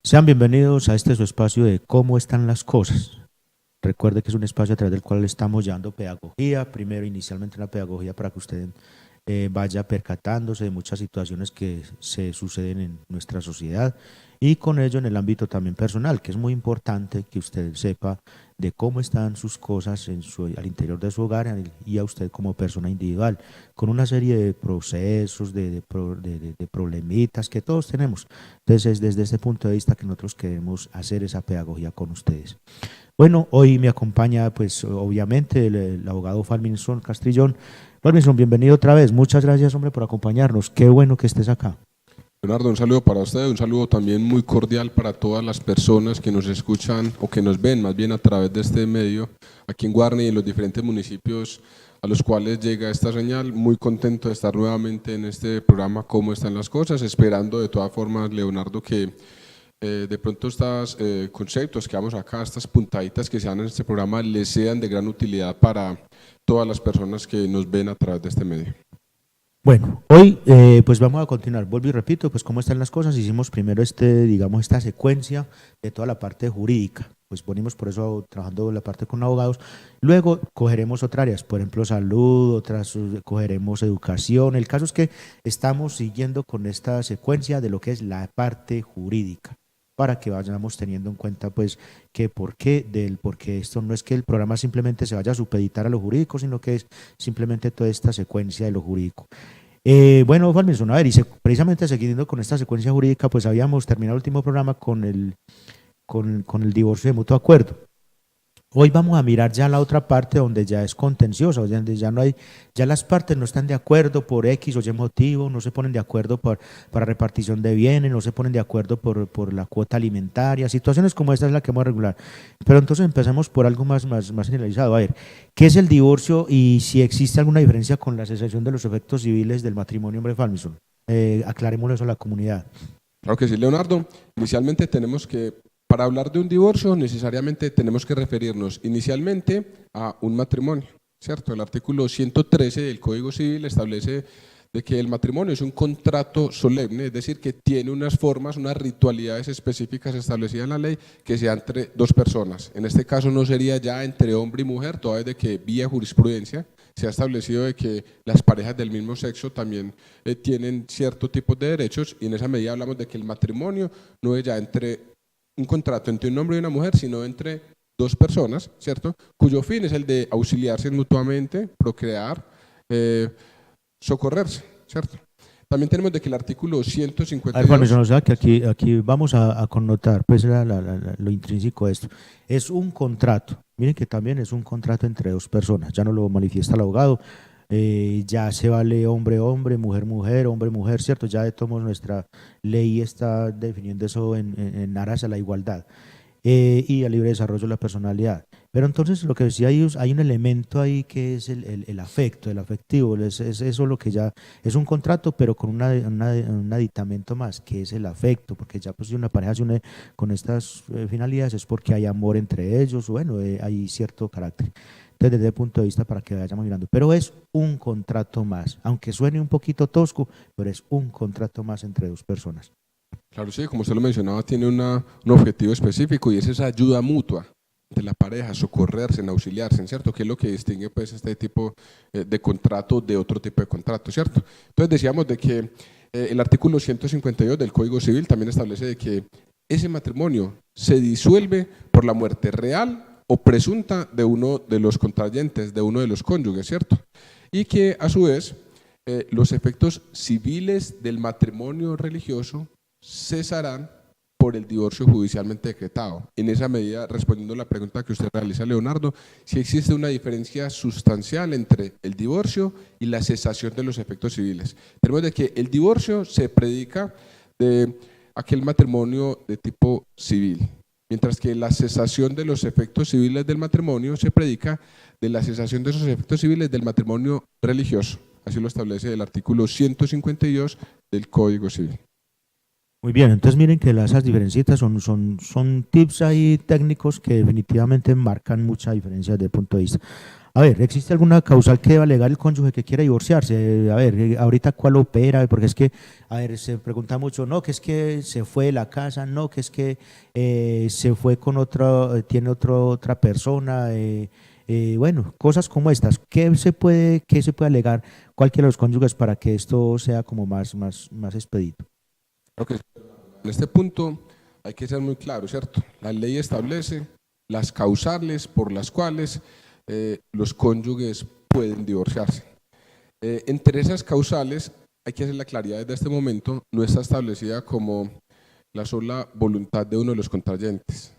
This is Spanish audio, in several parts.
Sean bienvenidos a este su espacio de cómo están las cosas. Recuerde que es un espacio a través del cual le estamos llevando pedagogía, primero inicialmente una pedagogía para que usted vaya percatándose de muchas situaciones que se suceden en nuestra sociedad y con ello en el ámbito también personal, que es muy importante que usted sepa de cómo están sus cosas al interior de su hogar y a usted como persona individual, con una serie de procesos, de problemitas que todos tenemos. Entonces es desde este punto de vista que nosotros queremos hacer esa pedagogía con ustedes. Bueno, hoy me acompaña pues obviamente el abogado Falminson Castrillón. Falminson, bienvenido otra vez. Muchas gracias, hombre, por acompañarnos. Qué bueno que estés acá. Leonardo, un saludo para usted, un saludo también muy cordial para todas las personas que nos escuchan o que nos ven más bien a través de este medio aquí en Guarne y en los diferentes municipios a los cuales llega esta señal. Muy contento de estar nuevamente en este programa Cómo están las cosas, esperando de todas formas, Leonardo, que de pronto estos conceptos que vamos acá, estas puntaditas que se dan en este programa, les sean de gran utilidad para todas las personas que nos ven a través de este medio. Bueno, hoy pues vamos a continuar, vuelvo y repito, pues cómo están las cosas. Hicimos primero digamos, esta secuencia de toda la parte jurídica, pues venimos por eso trabajando la parte con abogados. Luego cogeremos otras áreas, por ejemplo salud, otras cogeremos educación. El caso es que estamos siguiendo con esta secuencia de lo que es la parte jurídica, para que vayamos teniendo en cuenta pues que porque esto no es que el programa simplemente se vaya a supeditar a lo jurídico, sino que es simplemente toda esta secuencia de lo jurídico. Bueno, Falminson, a ver, precisamente siguiendo con esta secuencia jurídica, pues habíamos terminado el último programa con el divorcio de mutuo acuerdo. Hoy vamos a mirar ya la otra parte donde ya es contenciosa, donde ya no hay, ya las partes no están de acuerdo por X o Y motivo, no se ponen de acuerdo para repartición de bienes, no se ponen de acuerdo por la cuota alimentaria, situaciones como esta es la que vamos a regular. Pero entonces empecemos por algo más generalizado. A ver, ¿qué es el divorcio y si existe alguna diferencia con la cesación de los efectos civiles del matrimonio, hombre Falminson? Aclarémoslo eso a la comunidad. Claro que sí, Leonardo. Inicialmente tenemos que, para hablar de un divorcio, necesariamente tenemos que referirnos inicialmente a un matrimonio, ¿cierto? El artículo 113 del Código Civil establece de que el matrimonio es un contrato solemne, es decir, que tiene unas formas, unas ritualidades específicas establecidas en la ley que sea entre dos personas. En este caso no sería ya entre hombre y mujer, toda vez de que vía jurisprudencia se ha establecido de que las parejas del mismo sexo también tienen cierto tipo de derechos, y en esa medida hablamos de que el matrimonio no es ya entre un contrato entre un hombre y una mujer, sino entre dos personas, ¿cierto? Cuyo fin es el de auxiliarse mutuamente, procrear, socorrerse, ¿cierto? También tenemos de que el artículo 152… O sea que aquí vamos a connotar pues lo intrínseco de esto. Es un contrato, miren que también es un contrato entre dos personas, ya no lo manifiesta el abogado, ya se vale hombre-hombre, mujer-mujer, hombre-mujer, ¿cierto? Ya de todos nuestra ley está definiendo eso en aras a la igualdad y al libre desarrollo de la personalidad. Pero entonces lo que decía hay un elemento ahí que es el afecto, el afectivo, es eso lo que ya es un contrato, pero con un aditamento más, que es el afecto, porque ya pues si una pareja se une con estas finalidades es porque hay amor entre ellos, bueno, hay cierto carácter. Entonces, desde el punto de vista para que vayamos mirando, pero es un contrato más, aunque suene un poquito tosco, pero es un contrato más entre dos personas. Claro, sí, como usted lo mencionaba, tiene un objetivo específico y es esa ayuda mutua de la pareja, socorrerse, en auxiliarse, ¿cierto? Que es lo que distingue pues este tipo de contrato de otro tipo de contrato, ¿cierto? Entonces decíamos de que el artículo 152 del Código Civil también establece de que ese matrimonio se disuelve por la muerte real o presunta de uno de los contrayentes, de uno de los cónyuges, ¿cierto? Y que a su vez los efectos civiles del matrimonio religioso cesarán por el divorcio judicialmente decretado. En esa medida, respondiendo a la pregunta que usted realiza, Leonardo, si existe una diferencia sustancial entre el divorcio y la cesación de los efectos civiles. Tenemos de que el divorcio se predica de aquel matrimonio de tipo civil, mientras que la cesación de los efectos civiles del matrimonio se predica de la cesación de esos efectos civiles del matrimonio religioso. Así lo establece el artículo 152 del Código Civil. Muy bien, entonces miren que esas diferencias son tips ahí técnicos que definitivamente marcan mucha diferencia desde el punto de vista. A ver, ¿existe alguna causal que deba alegar el cónyuge que quiera divorciarse? A ver, ahorita cuál opera, porque es que, a ver, se pregunta mucho, no, que es que se fue de la casa, no, que es que se fue con otra, tiene otra persona, bueno, cosas como estas. Qué se puede alegar cualquiera de los cónyuges para que esto sea como más expedito? Creo que en este punto hay que ser muy claro, ¿cierto? La ley establece las causales por las cuales los cónyuges pueden divorciarse. Entre esas causales, hay que hacer la claridad desde este momento, no está establecida como la sola voluntad de uno de los contrayentes,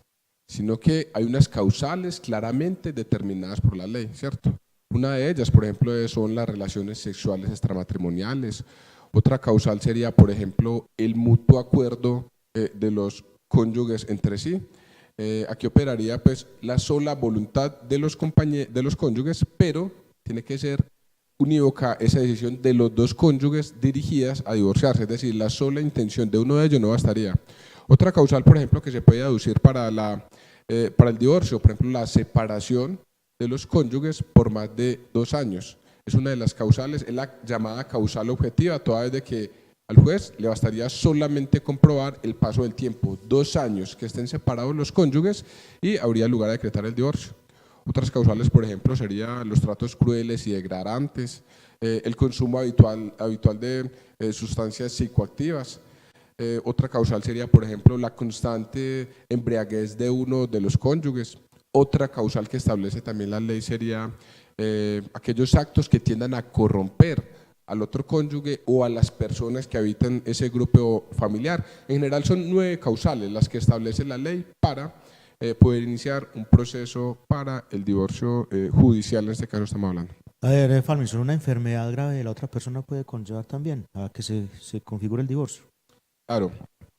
sino que hay unas causales claramente determinadas por la ley, ¿cierto? Una de ellas, por ejemplo, son las relaciones sexuales extramatrimoniales. Otra causal sería, por ejemplo, el mutuo acuerdo de los cónyuges entre sí. Aquí operaría pues la sola voluntad de los cónyuges, pero tiene que ser unívoca esa decisión de los dos cónyuges dirigidas a divorciarse, es decir, la sola intención de uno de ellos no bastaría. Otra causal, por ejemplo, que se puede aducir para el divorcio, por ejemplo, la separación de los cónyuges por más de 2 años. Es una de las causales, es la llamada causal objetiva, toda vez de que al juez le bastaría solamente comprobar el paso del tiempo, 2 años que estén separados los cónyuges y habría lugar a decretar el divorcio. Otras causales, por ejemplo, serían los tratos crueles y degradantes, el consumo habitual de sustancias psicoactivas. Otra causal sería, por ejemplo, la constante embriaguez de uno de los cónyuges. Otra causal que establece también la ley sería aquellos actos que tiendan a corromper al otro cónyuge o a las personas que habitan ese grupo familiar. En general son 9 causales las que establece la ley para poder iniciar un proceso para el divorcio judicial, en este caso estamos hablando. A ver, Falminson, una enfermedad grave de la otra persona puede conllevar también a que se configure el divorcio. Claro,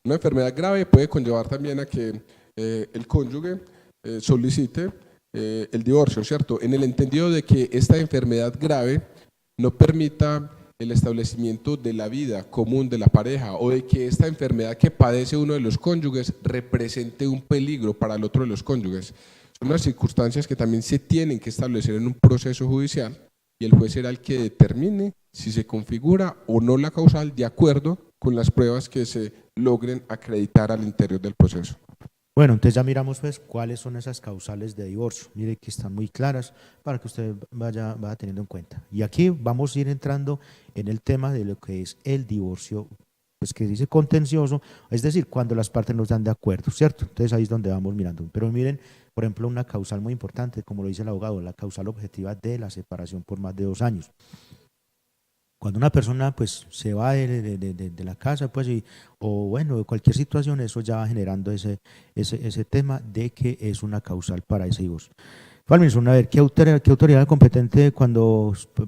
una enfermedad grave puede conllevar también a que el cónyuge solicite el divorcio, ¿cierto? En el entendido de que esta enfermedad grave no permita el establecimiento de la vida común de la pareja o de que esta enfermedad que padece uno de los cónyuges represente un peligro para el otro de los cónyuges. Son unas circunstancias que también se tienen que establecer en un proceso judicial y el juez será el que determine si se configura o no la causal de acuerdo con las pruebas que se logren acreditar al interior del proceso. Bueno, entonces ya miramos pues cuáles son esas causales de divorcio. Mire que están muy claras para que usted vaya teniendo en cuenta. Y aquí vamos a ir entrando en el tema de lo que es el divorcio, pues que dice contencioso, es decir, cuando las partes no están de acuerdo, ¿cierto? Entonces ahí es donde vamos mirando. Pero miren, por ejemplo, una causal muy importante, como lo dice el abogado, la causal objetiva de la separación por más de 2 años. Cuando una persona pues se va de la casa pues o bueno, de cualquier situación, eso ya va generando ese tema de que es una causal para ese divorcio. Falminson, a ver, ¿qué autoridad competente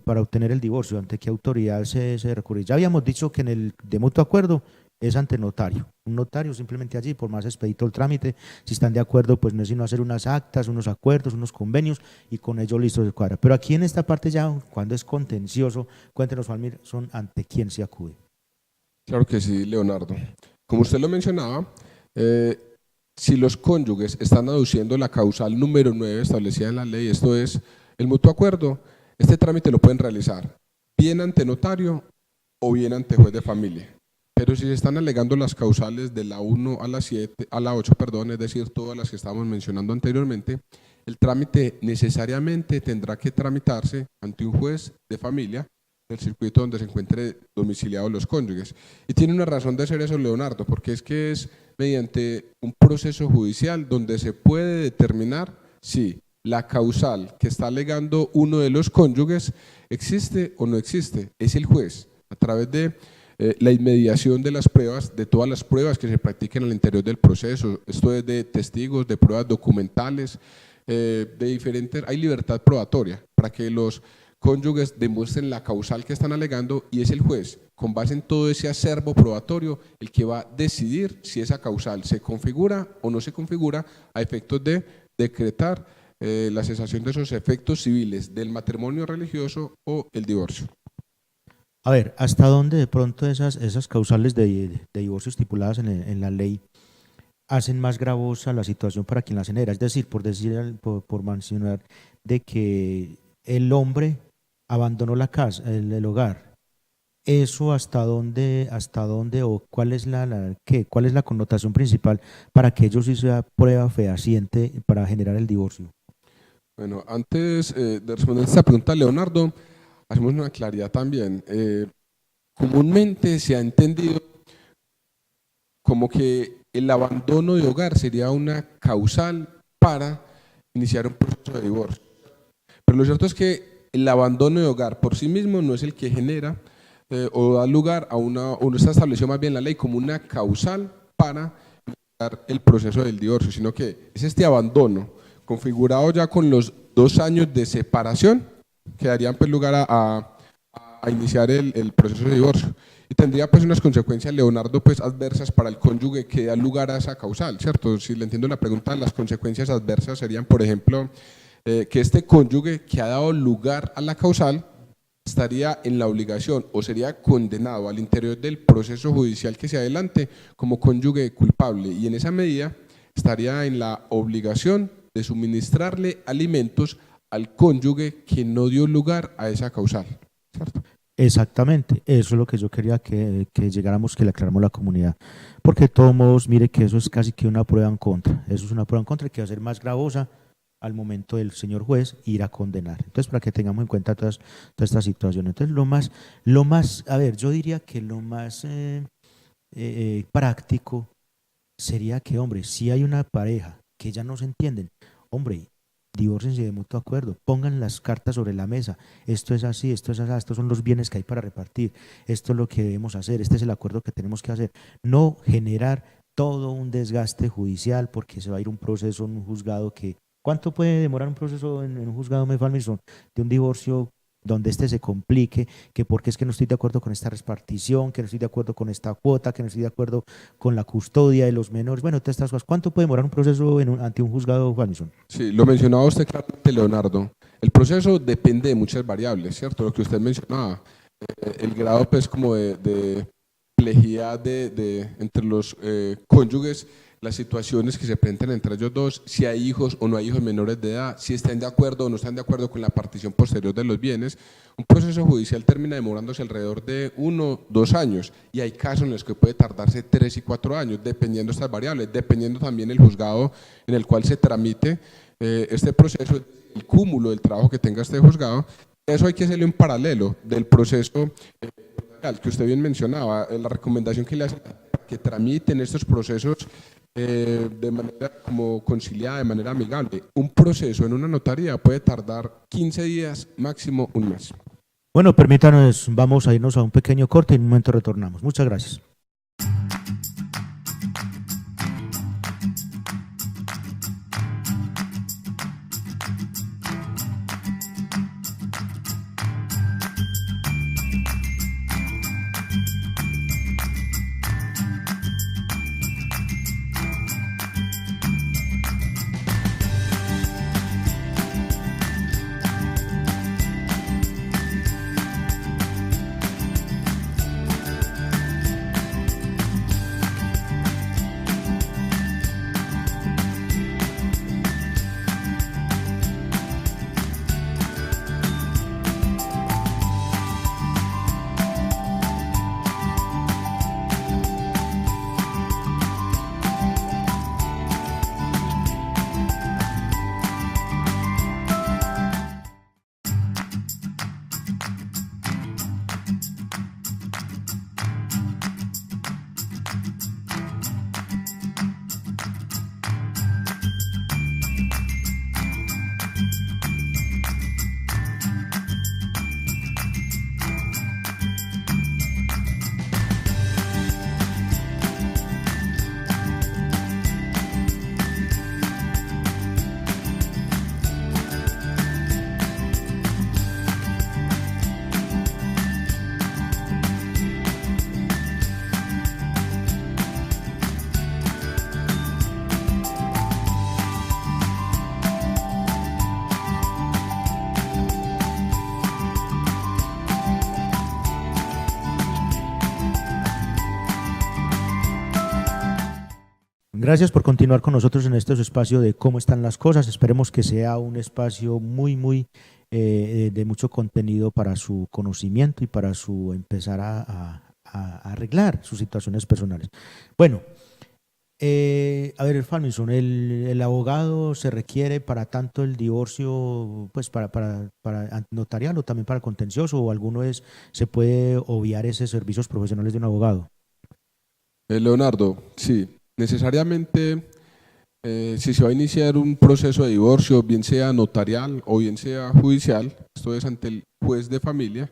para obtener el divorcio? ¿Ante qué autoridad se recurre? Ya habíamos dicho que en el de mutuo acuerdo es ante notario. Un notario simplemente allí, por más expedito el trámite, si están de acuerdo, pues no es sino hacer unas actas, unos acuerdos, unos convenios y con ello listo se cuadra. Pero aquí en esta parte ya, cuando es contencioso, cuéntenos, Falminson, ¿ante quién se acude? Claro que sí, Leonardo. Como usted lo mencionaba, si los cónyuges están aduciendo la causal número 9 establecida en la ley, esto es el mutuo acuerdo, este trámite lo pueden realizar bien ante notario o bien ante juez de familia. Pero si se están alegando las causales de la 1 a la 7, a la 8, perdón, es decir, todas las que estábamos mencionando anteriormente, el trámite necesariamente tendrá que tramitarse ante un juez de familia del circuito donde se encuentre domiciliados los cónyuges. Y tiene una razón de ser eso, Leonardo, porque es mediante un proceso judicial donde se puede determinar si la causal que está alegando uno de los cónyuges existe o no existe. Es el juez, a través de la inmediación de las pruebas, de todas las pruebas que se practiquen al interior del proceso. Esto es de testigos, de pruebas documentales, de diferentes, hay libertad probatoria para que los cónyuges demuestren la causal que están alegando y es el juez, con base en todo ese acervo probatorio, el que va a decidir si esa causal se configura o no se configura a efectos de decretar la cesación de esos efectos civiles del matrimonio religioso o el divorcio. A ver, ¿hasta dónde de pronto esas causales de divorcio estipuladas en la ley hacen más gravosa la situación para quien las genera? Es decir, por mencionar de que el hombre abandonó la casa, el hogar. ¿Eso hasta dónde o cuál es cuál es la connotación principal para que ello sí sea prueba fehaciente para generar el divorcio? Bueno, antes de responder esta pregunta, Leonardo, hacemos una claridad también. Comúnmente se ha entendido como que el abandono de hogar sería una causal para iniciar un proceso de divorcio. Pero lo cierto es que el abandono de hogar por sí mismo no es el que genera o da lugar a o no está establecido más bien la ley como una causal para iniciar el proceso del divorcio, sino que es este abandono configurado ya con los 2 años de separación que darían pues lugar a iniciar el proceso de divorcio. Y tendría pues unas consecuencias, Leonardo, pues adversas para el cónyuge que da lugar a esa causal, ¿cierto? Si le entiendo la pregunta, las consecuencias adversas serían, por ejemplo, que este cónyuge que ha dado lugar a la causal estaría en la obligación o sería condenado al interior del proceso judicial que se adelante como cónyuge culpable, y en esa medida estaría en la obligación de suministrarle alimentos al cónyuge que no dio lugar a esa causal, ¿cierto? Exactamente, eso es lo que yo quería que llegáramos, que le aclaramos a la comunidad, porque de todos modos, mire que eso es casi que una prueba en contra, eso es una prueba en contra que va a ser más gravosa al momento del señor juez ir a condenar. Entonces, para que tengamos en cuenta todas estas situaciones. Entonces, a ver, yo diría que lo más práctico sería que, hombre, si hay una pareja que ya no se entienden, hombre, divórciense de mutuo acuerdo, pongan las cartas sobre la mesa, esto es así, esto es así, estos son los bienes que hay para repartir, esto es lo que debemos hacer, este es el acuerdo que tenemos que hacer, no generar todo un desgaste judicial porque se va a ir un proceso en un juzgado que, ¿cuánto puede demorar un proceso en un juzgado, Farmirson, de un divorcio donde se complique, que porque es que no estoy de acuerdo con esta repartición, que no estoy de acuerdo con esta cuota, que no estoy de acuerdo con la custodia de los menores, bueno, todas estas cosas. ¿Cuánto puede demorar un proceso ante un juzgado, Farmirson? Sí, lo mencionaba usted claramente, Leonardo. El proceso depende de muchas variables, ¿cierto? Lo que usted mencionaba, el grado pues como de complejidad entre los cónyuges, las situaciones que se presentan entre ellos dos, si hay hijos o no hay hijos menores de edad, si están de acuerdo o no están de acuerdo con la partición posterior de los bienes. Un proceso judicial termina demorándose alrededor de 1, 2 años, y hay casos en los que puede tardarse 3 y 4 años, dependiendo de estas variables, dependiendo también el juzgado en el cual se tramite este proceso, el cúmulo del trabajo que tenga este juzgado. Eso hay que hacerlo en paralelo del proceso que usted bien mencionaba, la recomendación que le hace que tramiten estos procesos de manera como conciliada, de manera amigable. Un proceso en una notaría puede tardar 15 días, máximo un mes. Bueno, permítanos, vamos a irnos a un pequeño corte y en un momento retornamos. Muchas gracias. Gracias por continuar con nosotros en este espacio de cómo están las cosas. Esperemos que sea un espacio muy de mucho contenido para su conocimiento y para su empezar a arreglar sus situaciones personales. Bueno, a ver, Falminson, el abogado se requiere para tanto el divorcio, pues para notarial o también para contencioso, o alguno se puede obviar esos servicios profesionales de un abogado. Leonardo, sí, necesariamente si se va a iniciar un proceso de divorcio, bien sea notarial o bien sea judicial, esto es ante el juez de familia,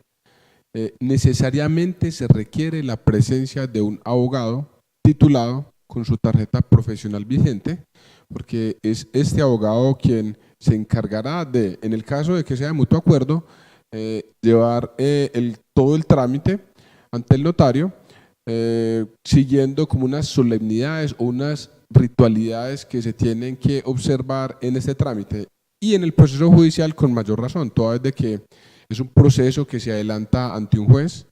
necesariamente se requiere la presencia de un abogado titulado con su tarjeta profesional vigente, porque es este abogado quien se encargará de, en el caso de que sea de mutuo acuerdo, llevar todo el trámite ante el notario, siguiendo como unas solemnidades o unas ritualidades que se tienen que observar en este trámite. Y en el proceso judicial con mayor razón, toda vez de que es un proceso que se adelanta ante un juez,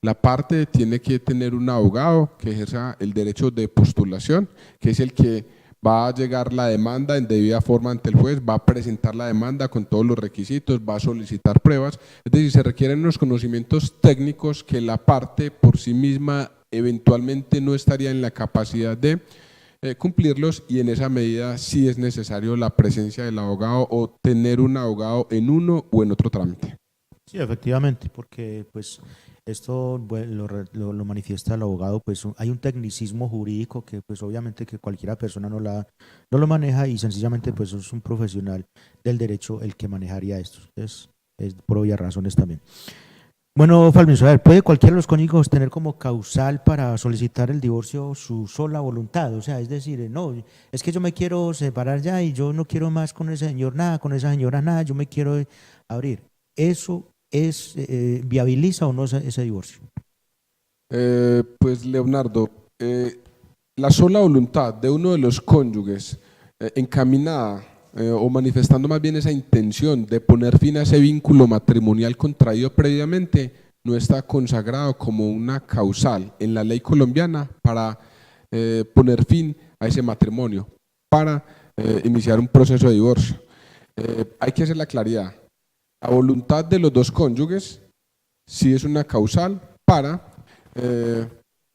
la parte tiene que tener un abogado que ejerza el derecho de postulación, que es el que va a llegar la demanda en debida forma ante el juez, va a presentar la demanda con todos los requisitos, va a solicitar pruebas, es decir, se requieren unos conocimientos técnicos que la parte por sí misma eventualmente no estaría en la capacidad de cumplirlos, y en esa medida sí es necesario la presencia del abogado o tener un abogado en uno o en otro trámite. Sí, efectivamente, porque pues esto bueno, lo manifiesta el abogado, pues hay un tecnicismo jurídico que pues obviamente que cualquiera persona no lo maneja, y sencillamente pues es un profesional del derecho el que manejaría esto. Es por obvias razones también. Bueno, Falminson, a ver, ¿puede cualquiera de los cónyuges tener como causal para solicitar el divorcio su sola voluntad? O sea, es decir, no, es que yo me quiero separar ya y yo no quiero más con ese señor nada, con esa señora nada, yo me quiero abrir. ¿Eso viabiliza o no ese divorcio? Pues Leonardo, la sola voluntad de uno de los cónyuges encaminada o manifestando más bien esa intención de poner fin a ese vínculo matrimonial contraído previamente, no está consagrado como una causal en la ley colombiana para poner fin a ese matrimonio, para iniciar un proceso de divorcio. Hay que hacer la claridad. La voluntad de los dos cónyuges sí es una causal para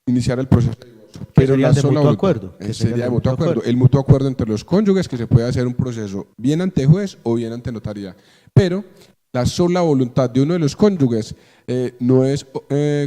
iniciar el proceso de divorcio, pero la sola voluntad acuerdo, sería de mutuo acuerdo. El mutuo acuerdo entre los cónyuges, que se puede hacer un proceso bien ante juez o bien ante notaría, pero la sola voluntad de uno de los cónyuges no es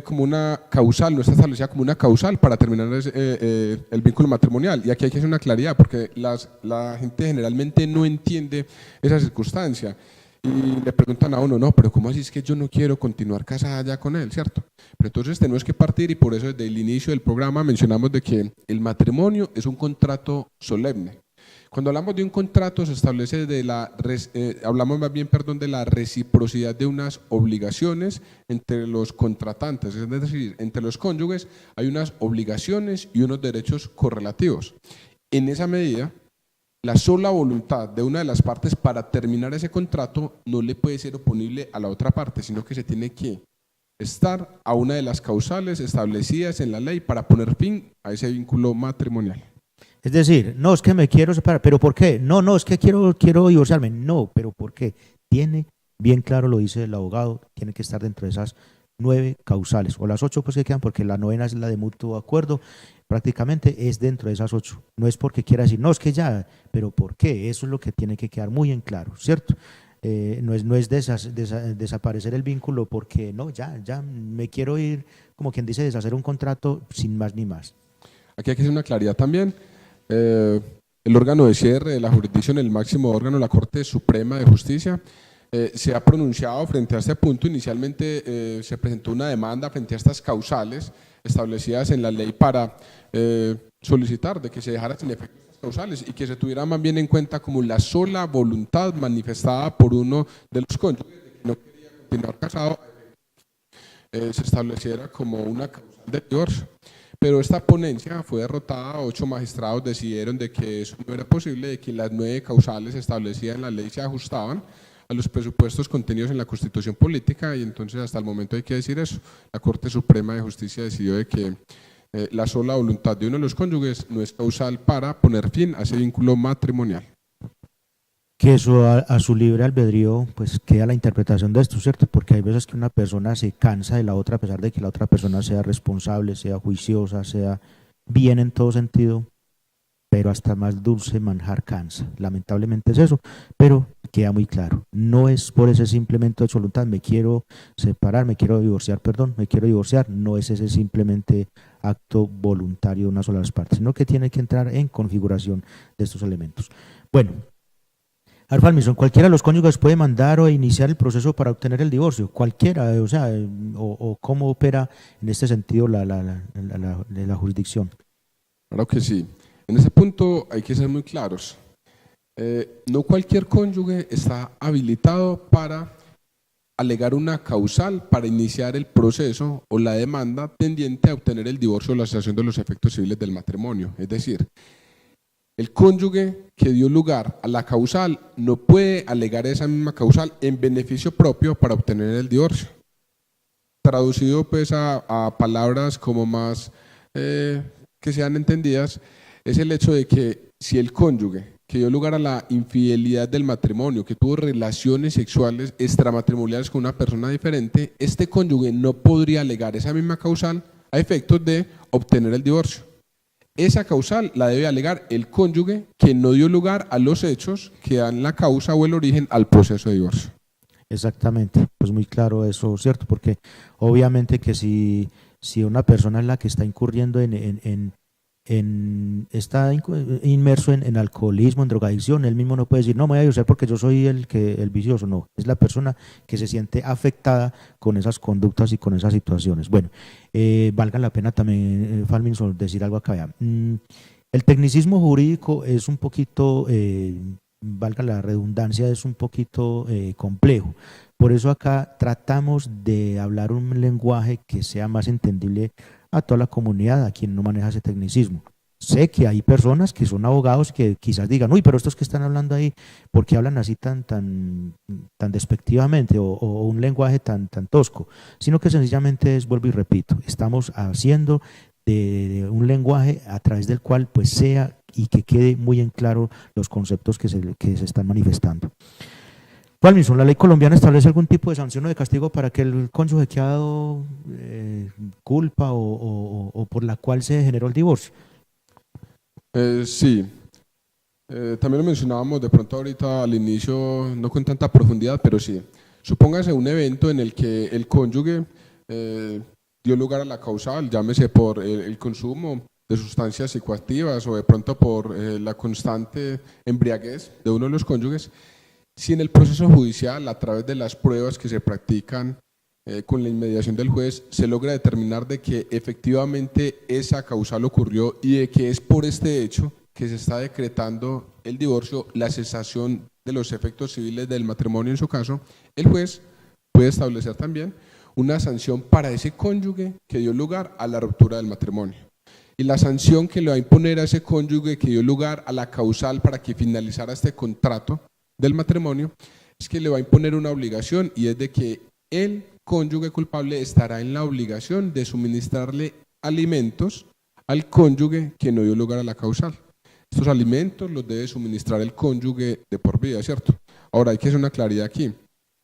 como una causal, no está establecida como una causal para terminar el vínculo matrimonial. Y aquí hay que hacer una claridad, porque la gente generalmente no entiende esa circunstancia. Y le preguntan a uno, no, pero ¿cómo así es que yo no quiero continuar casada ya con él, cierto? Pero entonces tenemos que partir, y por eso desde el inicio del programa mencionamos de que el matrimonio es un contrato solemne. Cuando hablamos de un contrato se establece hablamos más bien, perdón, de la reciprocidad de unas obligaciones entre los contratantes, es decir, entre los cónyuges hay unas obligaciones y unos derechos correlativos. En esa medida, la sola voluntad de una de las partes para terminar ese contrato no le puede ser oponible a la otra parte, sino que se tiene que estar a una de las causales establecidas en la ley para poner fin a ese vínculo matrimonial. Es decir, no, es que me quiero separar, ¿pero por qué? No, es que quiero divorciarme. No, ¿pero por qué? Tiene bien claro, lo dice el abogado, tiene que estar dentro de esas 9 causales, o las 8 pues que quedan, porque la 9ª es la de mutuo acuerdo, prácticamente es dentro de esas 8. No es porque quiera decir, no, es que ya, pero ¿por qué? Eso es lo que tiene que quedar muy en claro, ¿cierto? No es desaparecer el vínculo porque no, ya me quiero ir, como quien dice, deshacer un contrato sin más ni más. Aquí hay que hacer una claridad también. El órgano de cierre de la jurisdicción, el máximo órgano, la Corte Suprema de Justicia, se ha pronunciado frente a este punto. Inicialmente se presentó una demanda frente a estas causales establecidas en la ley para solicitar de que se dejara sin efecto estas causales y que se tuviera más bien en cuenta como la sola voluntad manifestada por uno de los cónyuges de que no quería continuar casado, se estableciera como una causal de divorcio. Pero esta ponencia fue derrotada, 8 magistrados decidieron de que eso no era posible, de que las 9 causales establecidas en la ley se ajustaban a los presupuestos contenidos en la Constitución Política, y entonces hasta el momento hay que decir eso. La Corte Suprema de Justicia decidió de que la sola voluntad de uno de los cónyuges no es causal para poner fin a ese vínculo matrimonial. que eso a su libre albedrío pues queda la interpretación de esto, ¿cierto? Porque hay veces que una persona se cansa de la otra a pesar de que la otra persona sea responsable, sea juiciosa, sea bien en todo sentido, pero hasta más dulce manjar cansa. Lamentablemente es eso, pero queda muy claro. No es por ese simplemente de voluntad, me quiero separar, me quiero divorciar, perdón, me quiero divorciar. No es ese simplemente acto voluntario de una sola de las partes, sino que tiene que entrar en configuración de estos elementos. Bueno, Alfalmison, cualquiera de los cónyuges puede mandar o iniciar el proceso para obtener el divorcio, cualquiera, o sea, o cómo opera en este sentido la jurisdicción. Claro que sí. En ese punto hay que ser muy claros. No cualquier cónyuge está habilitado para alegar una causal para iniciar el proceso o la demanda tendiente a obtener el divorcio o la cesación de los efectos civiles del matrimonio. Es decir, el cónyuge que dio lugar a la causal no puede alegar esa misma causal en beneficio propio para obtener el divorcio. Traducido pues a palabras como más que sean entendidas, es el hecho de que si el cónyuge que dio lugar a la infidelidad del matrimonio, que tuvo relaciones sexuales extramatrimoniales con una persona diferente, este cónyuge no podría alegar esa misma causal a efectos de obtener el divorcio. Esa causal la debe alegar el cónyuge que no dio lugar a los hechos que dan la causa o el origen al proceso de divorcio. Exactamente, pues muy claro eso, ¿cierto? Porque obviamente que si una persona es la que está incurriendo está inmerso en alcoholismo, en drogadicción, él mismo no puede decir, no me voy a divorciar porque yo soy el vicioso, no, es la persona que se siente afectada con esas conductas y con esas situaciones. Bueno, valga la pena también, Falminson, decir algo acá. El tecnicismo jurídico es un poquito, valga la redundancia, es un poquito complejo. Por eso acá tratamos de hablar un lenguaje que sea más entendible a toda la comunidad, a quien no maneja ese tecnicismo. Sé que hay personas que son abogados que quizás digan, uy, pero estos que están hablando ahí, ¿por qué hablan así tan despectivamente o un lenguaje tan tosco? Sino que sencillamente es, vuelvo y repito, estamos haciendo de un lenguaje a través del cual pues sea y que quede muy en claro los conceptos que se están manifestando. Falminson, ¿la ley colombiana establece algún tipo de sanción o de castigo para que el cónyuge que ha dado culpa o por la cual se generó el divorcio? Sí, también lo mencionábamos de pronto ahorita al inicio, no con tanta profundidad, pero sí. Supóngase un evento en el que el cónyuge dio lugar a la causal, llámese por el consumo de sustancias psicoactivas o de pronto por la constante embriaguez de uno de los cónyuges. Si en el proceso judicial, a través de las pruebas que se practican con la inmediación del juez, se logra determinar de que efectivamente esa causal ocurrió y de que es por este hecho que se está decretando el divorcio, la cesación de los efectos civiles del matrimonio en su caso, el juez puede establecer también una sanción para ese cónyuge que dio lugar a la ruptura del matrimonio. Y la sanción que le va a imponer a ese cónyuge que dio lugar a la causal para que finalizara este contrato del matrimonio, es que le va a imponer una obligación y es de que el cónyuge culpable estará en la obligación de suministrarle alimentos al cónyuge que no dio lugar a la causal. Estos alimentos los debe suministrar el cónyuge de por vida, ¿cierto? Ahora hay que hacer una claridad aquí.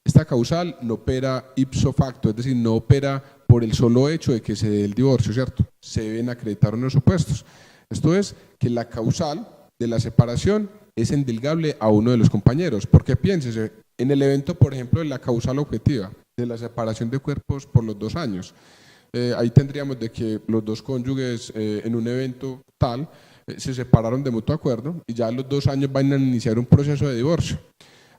Esta causal no opera ipso facto, es decir, no opera por el solo hecho de que se dé el divorcio, ¿cierto? Se deben acreditar unos supuestos. Esto es que la causal de la separación es endilgable a uno de los compañeros, porque piénsese, en el evento, por ejemplo, de la causal objetiva, de la separación de cuerpos por los 2 años, ahí tendríamos de que los dos cónyuges en un evento tal se separaron de mutuo acuerdo y ya a los 2 años van a iniciar un proceso de divorcio.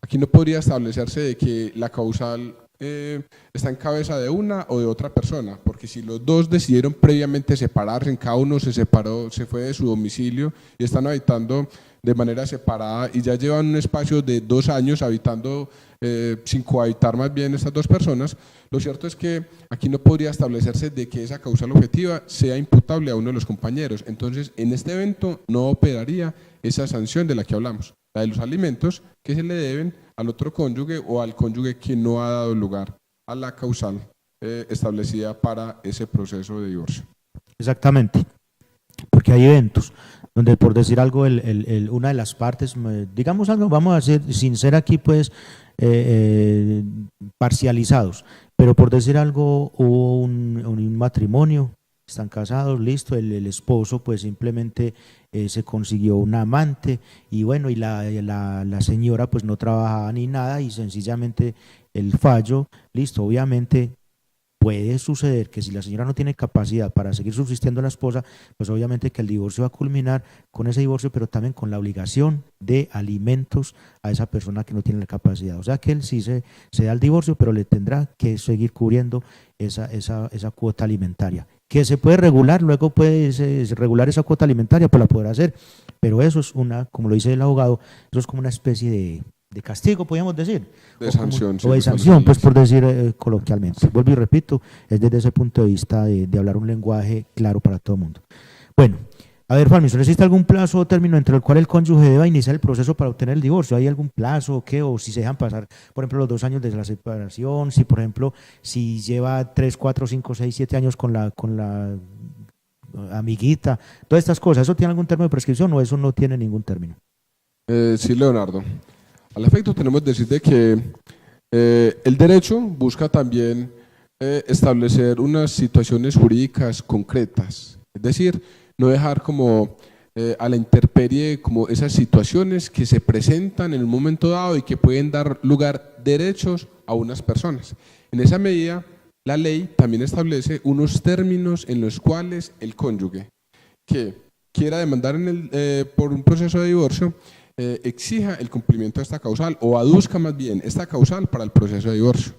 Aquí no podría establecerse de que la causal está en cabeza de una o de otra persona, porque si los dos decidieron previamente separarse, cada uno se separó, se fue de su domicilio y están habitando de manera separada y ya llevan un espacio de 2 años habitando sin cohabitar más bien estas 2 personas, lo cierto es que aquí no podría establecerse de que esa causal objetiva sea imputable a uno de los compañeros. Entonces, en este evento no operaría esa sanción de la que hablamos, la de los alimentos que se le deben al otro cónyuge o al cónyuge que no ha dado lugar a la causal establecida para ese proceso de divorcio. Exactamente, porque hay eventos donde por decir algo, una de las partes, digamos algo, vamos a hacer, sin ser aquí pues parcializados, pero por decir algo, hubo un matrimonio, están casados, listo, el esposo pues simplemente se consiguió un amante y bueno, y la señora pues no trabajaba ni nada y sencillamente el fallo, listo, obviamente puede suceder que si la señora no tiene capacidad para seguir subsistiendo a la esposa, pues obviamente que el divorcio va a culminar con ese divorcio, pero también con la obligación de alimentos a esa persona que no tiene la capacidad. O sea que él sí se da el divorcio, pero le tendrá que seguir cubriendo esa cuota alimentaria. Que se puede regular, luego puede regular esa cuota alimentaria, pues la podrá hacer, pero eso es como lo dice el abogado, eso es como una especie de castigo, podríamos decir, de sanción, o de sanción, pues por decir coloquialmente. Vuelvo y repito, es desde ese punto de vista de hablar un lenguaje claro para todo el mundo. Bueno, a ver, Farmison, ¿existe algún plazo o término entre el cual el cónyuge deba iniciar el proceso para obtener el divorcio? ¿Hay algún plazo o qué? O si se dejan pasar, por ejemplo, los 2 años desde la separación, si por ejemplo, si lleva 3, 4, 5, 6, 7 años con la amiguita, todas estas cosas, ¿eso tiene algún término de prescripción o eso no tiene ningún término? Sí, Leonardo. Al efecto tenemos que decir de que el derecho busca también establecer unas situaciones jurídicas concretas, es decir, no dejar como a la intemperie como esas situaciones que se presentan en un momento dado y que pueden dar lugar derechos a unas personas. En esa medida, la ley también establece unos términos en los cuales el cónyuge que quiera demandar por un proceso de divorcio exija el cumplimiento de esta causal o aduzca más bien esta causal para el proceso de divorcio.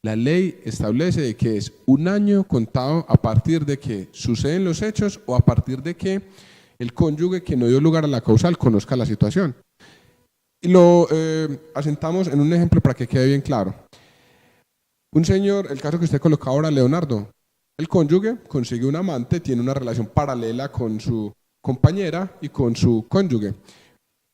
La ley establece que es 1 año contado a partir de que suceden los hechos o a partir de que el cónyuge que no dio lugar a la causal conozca la situación. Y lo asentamos en un ejemplo para que quede bien claro. Un señor, el caso que usted colocó ahora, Leonardo, el cónyuge consigue un amante, tiene una relación paralela con su compañera y con su cónyuge.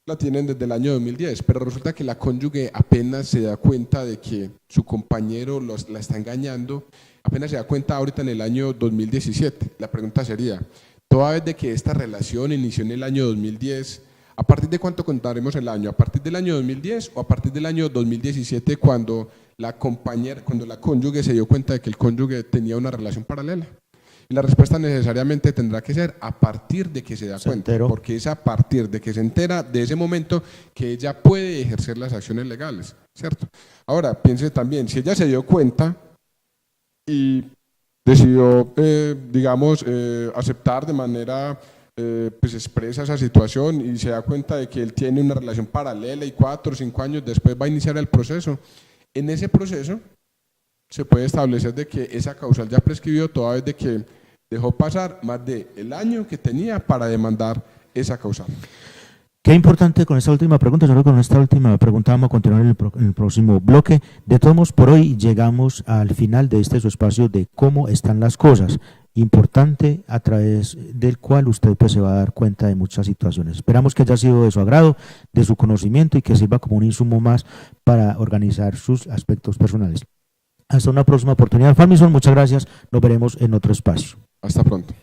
La tienen desde el año 2010, pero resulta que la cónyuge apenas se da cuenta de que su compañero la está engañando, apenas se da cuenta ahorita en el año 2017. La pregunta sería, toda vez de que esta relación inició en el año 2010, ¿a partir de cuánto contaremos el año? ¿A partir del año 2010 o a partir del año 2017 cuando la cónyuge se dio cuenta de que el cónyuge tenía una relación paralela? Y la respuesta necesariamente tendrá que ser a partir de que se da cuenta, porque es a partir de que se entera de ese momento que ella puede ejercer las acciones legales, ¿cierto? Ahora, piense también, si ella se dio cuenta y decidió, aceptar de manera pues expresa esa situación y se da cuenta de que él tiene una relación paralela y 4 o 5 años después va a iniciar el proceso, en ese proceso se puede establecer de que esa causal ya prescribió toda vez de que dejó pasar más del año que tenía para demandar esa causal. Qué importante con esta última pregunta. Yo creo que con esta última pregunta vamos a continuar en el próximo bloque. De todos modos, por hoy llegamos al final de su espacio de cómo están las cosas. Importante a través del cual usted pues se va a dar cuenta de muchas situaciones. Esperamos que haya sido de su agrado, de su conocimiento y que sirva como un insumo más para organizar sus aspectos personales. Hasta una próxima oportunidad. Farmison, muchas gracias. Nos veremos en otro espacio. Hasta pronto.